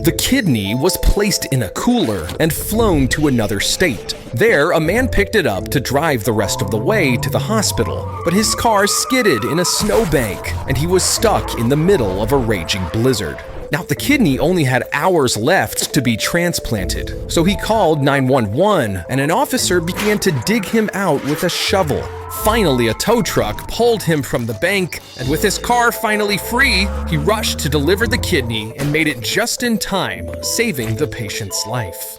The kidney was placed in a cooler and flown to another state. There, a man picked it up to drive the rest of the way to the hospital, but his car skidded in a snowbank and he was stuck in the middle of a raging blizzard. Now, the kidney only had hours left to be transplanted, so he called 911 and an officer began to dig him out with a shovel. Finally, a tow truck pulled him from the bank, and with his car finally free, he rushed to deliver the kidney and made it just in time, saving the patient's life.